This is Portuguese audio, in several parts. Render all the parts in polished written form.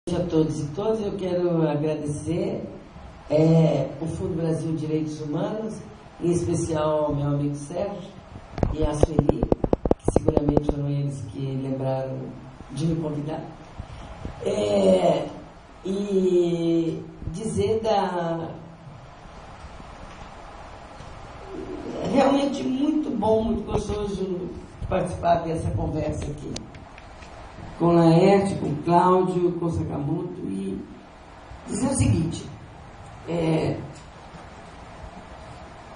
A todos e todas, eu quero agradecer o Fundo Brasil Direitos Humanos, em especial ao meu amigo Sérgio e a Sueli, que seguramente foram eles que lembraram de me convidar, e dizer realmente muito bom, muito gostoso participar dessa conversa aqui com Laerte, com Cláudio, com Sakamoto, e dizer o seguinte,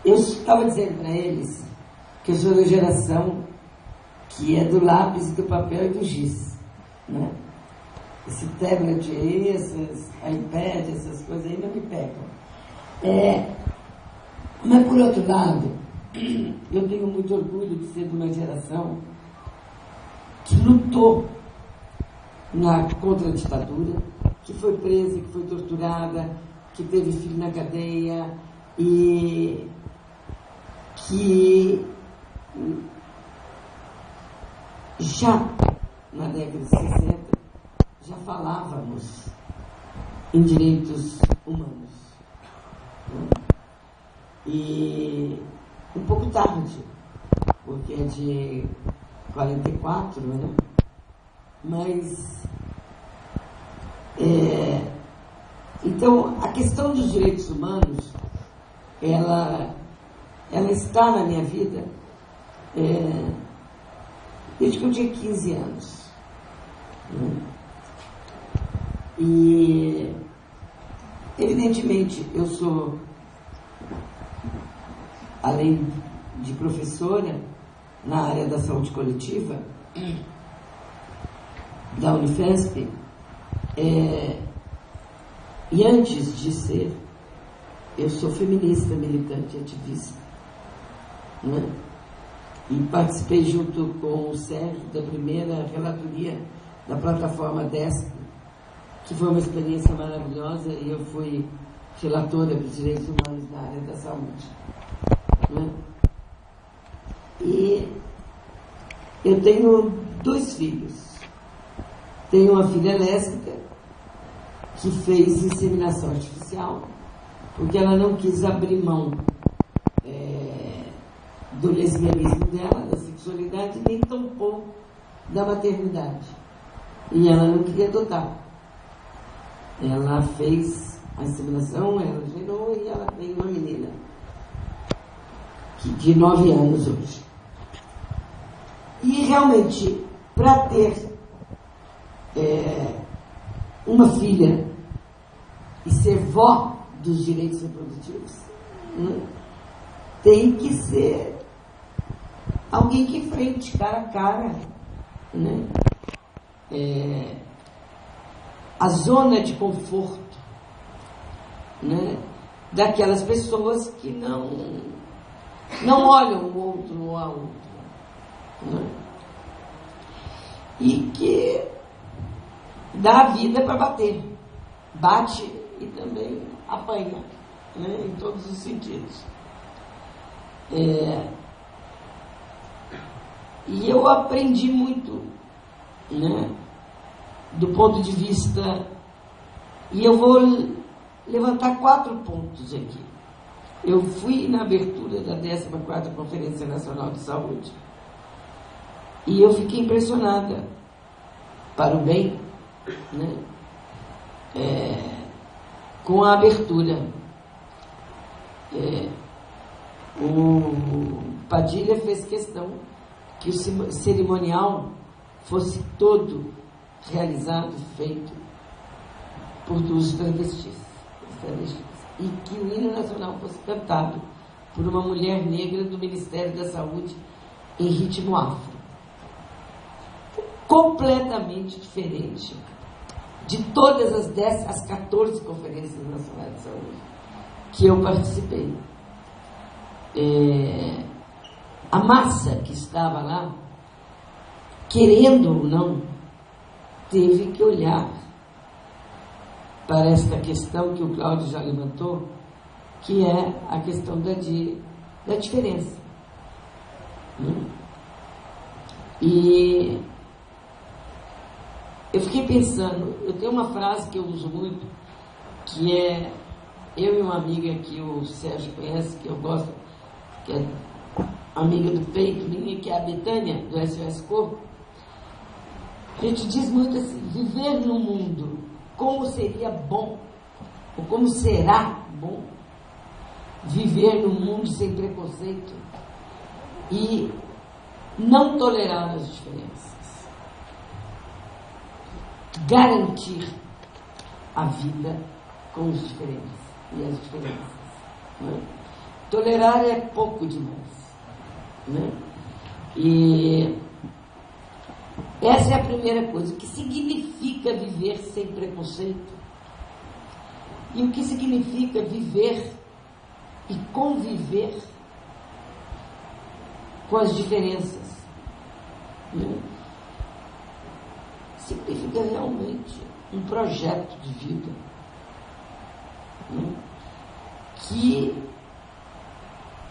eu estava dizendo para eles que eu sou da geração que é do lápis, do papel e do giz, né? Esse tablet aí, esses iPad, essas coisas aí não me pegam. Mas, por outro lado, eu tenho muito orgulho de ser de uma geração que lutou contra a ditadura, que foi presa, que foi torturada, que teve filho na cadeia e que já na década de 60 já falávamos em direitos humanos. E um pouco tarde, porque é de 44, né? Mas, então, a questão dos direitos humanos, ela está na minha vida desde que eu tinha 15 anos. E, evidentemente, eu sou, além de professora na área da saúde coletiva, da Unifesp, e antes de ser, eu sou feminista, militante, ativista, né? E participei junto com o Sérgio da primeira relatoria da plataforma DESP, que foi uma experiência maravilhosa, e eu fui relatora dos direitos humanos na área da saúde, né? E eu tenho 2 filhos. Tenho uma filha lésbica que fez inseminação artificial porque ela não quis abrir mão do lesbianismo dela, da sexualidade, nem tampouco da maternidade. E ela não queria adotar. Ela fez a inseminação, ela gerou e ela tem uma menina de 9 anos hoje. E realmente, para ter uma filha e ser vó dos direitos reprodutivos, né, tem que ser alguém que enfrente cara a cara, né, a zona de conforto, né, daquelas pessoas que não olham o outro ou a outra, né, e que dá a vida para bater. Bate e também apanha, né, em todos os sentidos. E eu aprendi muito, né, do ponto de vista... E eu vou levantar 4 pontos aqui. Eu fui na abertura da 14ª Conferência Nacional de Saúde e eu fiquei impressionada, para o bem, né, com a abertura. O Padilha fez questão que o cerimonial fosse todo realizado, feito por 2 travestis, e que o hino nacional fosse cantado por uma mulher negra do Ministério da Saúde em ritmo afro. Completamente diferente de todas as 14 conferências nacionais de saúde que eu participei. A massa que estava lá, querendo ou não, teve que olhar para esta questão que o Cláudio já levantou, que é a questão da diferença. E Eu fiquei pensando, eu tenho uma frase que eu uso muito, que é, eu e uma amiga que o Sérgio conhece, que eu gosto, que é amiga do peito minha, que é a Betânia, do SOS Corpo. A gente diz muito assim, viver no mundo, como seria bom, ou como será bom, viver no mundo sem preconceito e não tolerar as diferenças. Garantir a vida com os diferentes e as diferenças. Né? Tolerar é pouco demais. Né? E essa é a primeira coisa. O que significa viver sem preconceito? E o que significa viver e conviver com as diferenças? Né? Significa realmente um projeto de vida, né? Que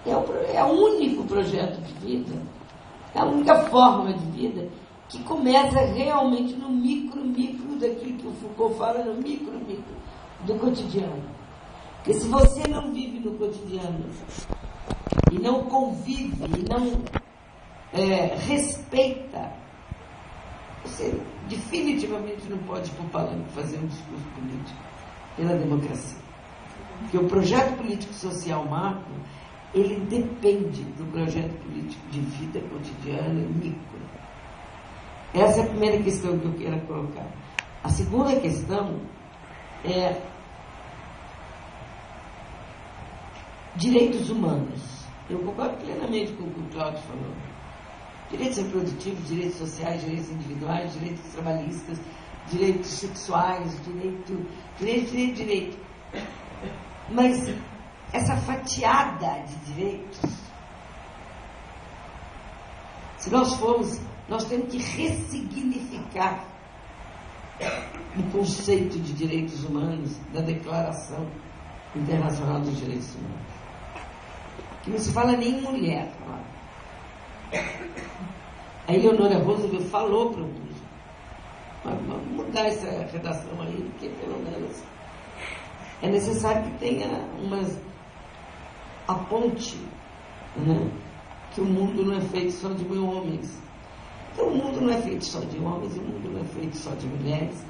é o único projeto de vida, é a única forma de vida que começa realmente no micro daquilo que o Foucault fala, no micro do cotidiano. Porque se você não vive no cotidiano e não convive e não respeita, você definitivamente não pode ir para o palanque fazer um discurso político pela democracia. Porque o projeto político social macro, ele depende do projeto político de vida cotidiana e micro. Essa é a primeira questão que eu quero colocar. A segunda questão é direitos humanos. Eu concordo plenamente com o que o Cláudio falou. Direitos reprodutivos, direitos sociais, direitos individuais, direitos trabalhistas, direitos sexuais, direito. Mas essa fatiada de direitos, se nós temos que ressignificar o conceito de direitos humanos da Declaração Internacional dos Direitos Humanos. Que não se fala nem em mulher. A Eleonora Roosevelt falou para o Vamos mudar essa redação aí, porque pelo menos é necessário que tenha a ponte, né? Que o mundo não é feito só de homens. Então o mundo não é feito só de homens, o mundo não é feito só de mulheres,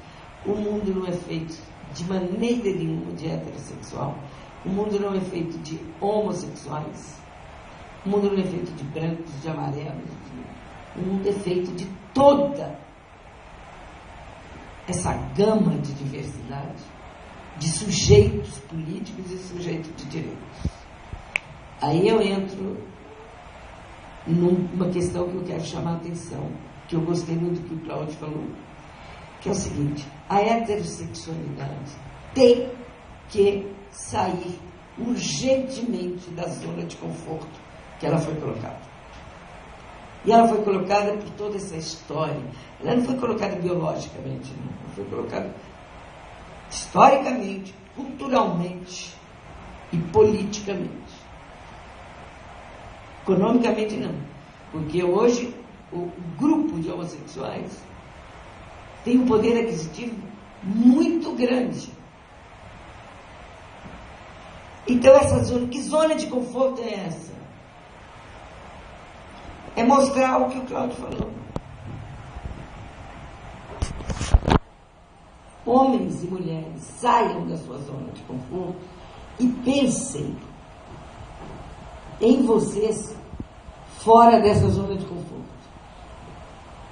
o mundo não é feito de maneira nenhuma de heterossexual, o mundo não é feito de homossexuais, o mundo não é feito de brancos, de amarelos, o mundo é feito de toda essa gama de diversidade, de sujeitos políticos e sujeitos de direitos. Aí eu entro numa questão que eu quero chamar a atenção, que eu gostei muito do que o Cláudio falou, que é o seguinte: a heterossexualidade tem que sair urgentemente da zona de conforto que ela foi colocada. E ela foi colocada por toda essa história. Ela não foi colocada biologicamente, não. Ela foi colocada historicamente, culturalmente e politicamente. Economicamente não. Porque hoje o grupo de homossexuais tem um poder aquisitivo muito grande. Então essa zona, que zona de conforto é essa? É mostrar o que o Cláudio falou. Homens e mulheres saiam da sua zona de conforto e pensem em vocês fora dessa zona de conforto.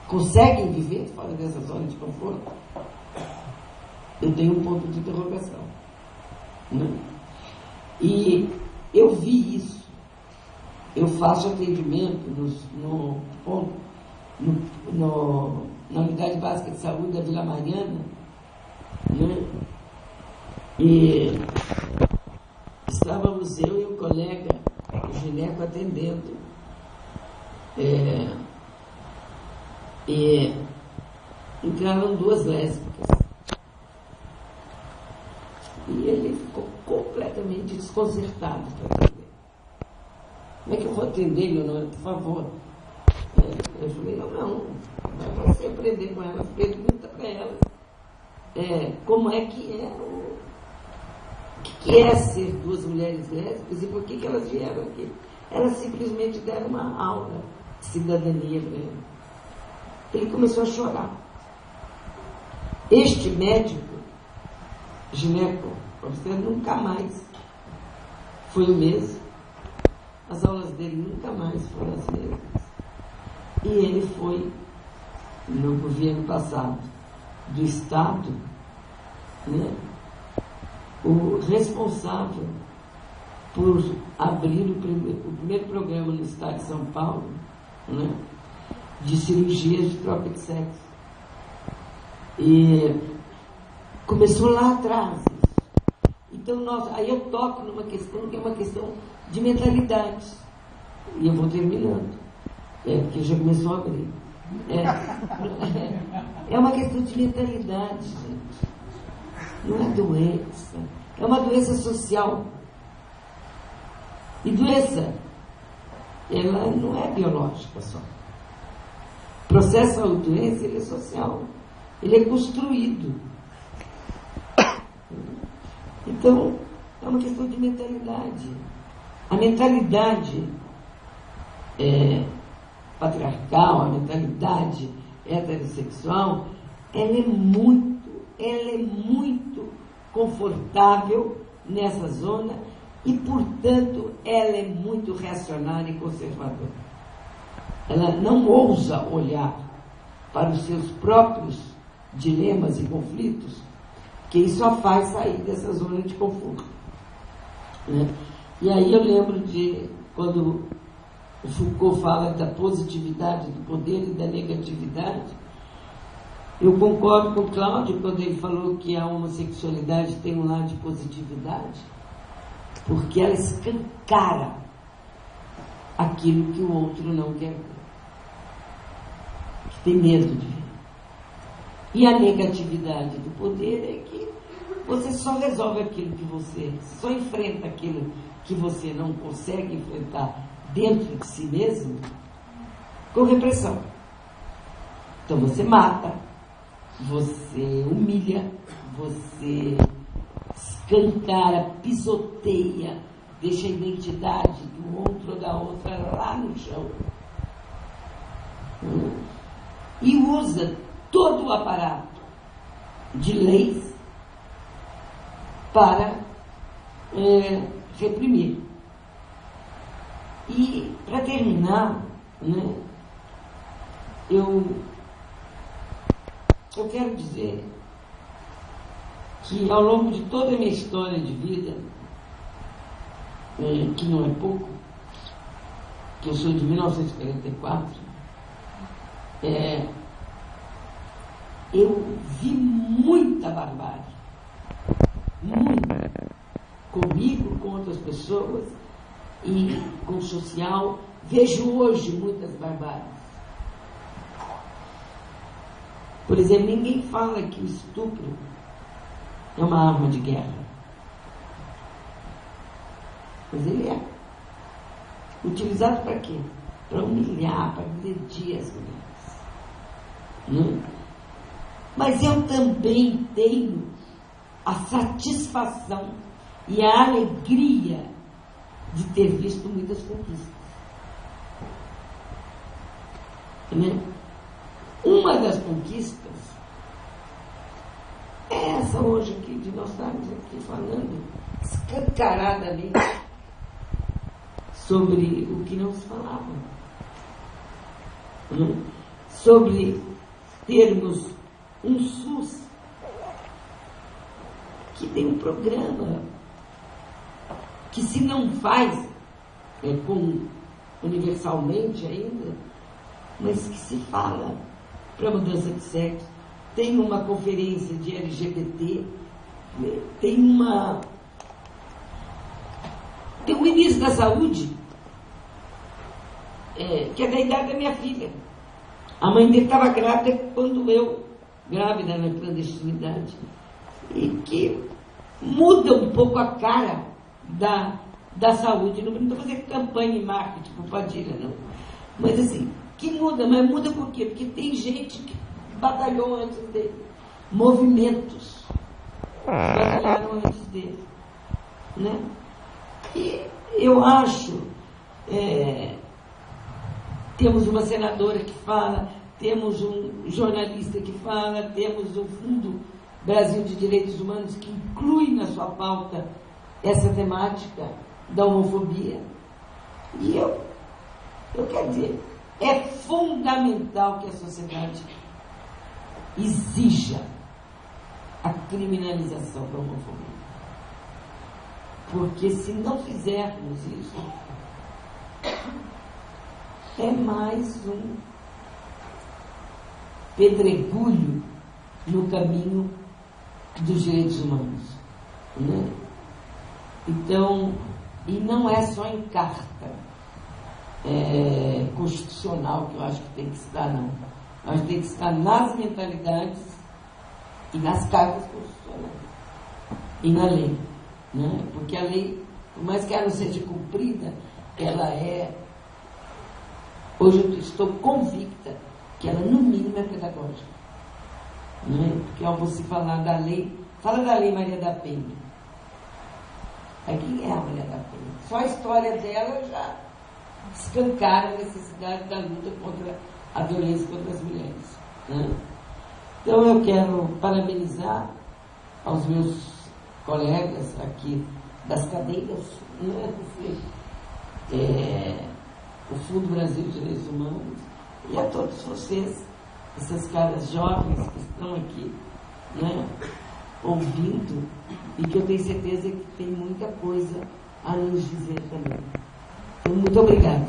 Conseguem viver fora dessa zona de conforto? Eu tenho um ponto de interrogação. Né? E eu vi isso. Eu faço atendimento na Unidade Básica de Saúde da Vila Mariana, né? E estávamos eu e o colega, o gineco, atendendo. E entraram duas lésbicas. E ele ficou completamente desconcertado para atender. Como é que eu vou atender, Leonora, por favor? Eu falei, não. Para você aprender com elas, pergunta para elas como é que é o que é ser duas mulheres lésbicas e por que elas vieram aqui. Elas simplesmente deram uma aula de cidadania para ele. Ele começou a chorar. Este médico, gineco, nunca mais foi o mesmo. As aulas dele nunca mais foram as mesmas. E ele foi, no governo passado do Estado, né, o responsável por abrir o primeiro programa no Estado de São Paulo, né, de cirurgias de troca de sexo. E começou lá atrás. Então, aí eu toco numa questão que é uma questão de mentalidade. E eu vou terminando, porque já começou a abrir. É uma questão de mentalidade, gente. Não é doença. É uma doença social. E doença, ela não é biológica só. O processo de saúde-doença, ele é social. Ele é construído. Então, é uma questão de mentalidade. A mentalidade patriarcal, a mentalidade heterossexual, ela é muito confortável nessa zona e, portanto, ela é muito reacionária e conservadora. Ela não ousa olhar para os seus próprios dilemas e conflitos, que isso só faz sair dessa zona de conforto. Né? E aí eu lembro de quando o Foucault fala da positividade do poder e da negatividade. Eu concordo com o Cláudio quando ele falou que a homossexualidade tem um lado de positividade, porque ela escancara aquilo que o outro não quer ver, que tem medo de ver. E a negatividade do poder é que você só resolve aquilo que você, só enfrenta aquilo que você não consegue enfrentar dentro de si mesmo com repressão. Então você mata, você humilha, você escancara, pisoteia, deixa a identidade do outro ou da outra lá no chão. E usa todo o aparato de leis para reprimir. E, para terminar, né, eu quero dizer que ao longo de toda a minha história de vida, que não é pouco, que eu sou de 1944, eu vi muita barbárie, muita, comigo, com outras pessoas e com o social. Vejo hoje muitas barbáries. Por exemplo, ninguém fala que o estupro é uma arma de guerra, mas ele é utilizado para quê? Para humilhar, para agredir as mulheres. Mas eu também tenho a satisfação e a alegria de ter visto muitas conquistas. Uma das conquistas é essa hoje aqui, de nós estarmos aqui falando escancaradamente sobre o que não se falava. Sobre termos um SUS que tem um programa que, se não faz universalmente ainda, mas que se fala para mudança de sexo, tem uma conferência de LGBT, tem o ministro da Saúde, que é da idade da minha filha. A mãe dele estava grávida quando eu, grávida na clandestinidade, e que muda um pouco a cara da saúde. Não estou fazendo campanha e marketing com Padilha, não. Mas assim, que muda, mas muda por quê? Porque tem gente que batalhou antes dele, movimentos que batalharam antes dele, né? E eu acho, temos uma senadora que fala, temos um jornalista que fala, temos o Fundo Brasil de Direitos Humanos que inclui na sua pauta essa temática da homofobia. E eu quero dizer, é fundamental que a sociedade exija a criminalização da homofobia. Porque se não fizermos isso, é mais um pedregulho no caminho dos direitos humanos, né? Então, e não é só em carta constitucional que eu acho que tem que estar, não. Eu acho que tem que estar nas mentalidades e nas cartas constitucionais e na lei, né? Porque a lei, por mais que ela não seja cumprida, ela hoje eu estou convicta que ela no mínimo é pedagógica, né? Porque ao você falar da lei, fala da Lei Maria da Penha. Quem é a Maria da Penha? Só a história dela já escancara a necessidade da luta contra a violência contra as mulheres, né? Então eu quero parabenizar aos meus colegas aqui das cadeiras, né? O Fundo Brasil de Direitos Humanos e a todos vocês, essas caras jovens que estão aqui, né, ouvindo, e que eu tenho certeza que tem muita coisa a nos dizer também. Então, muito obrigada.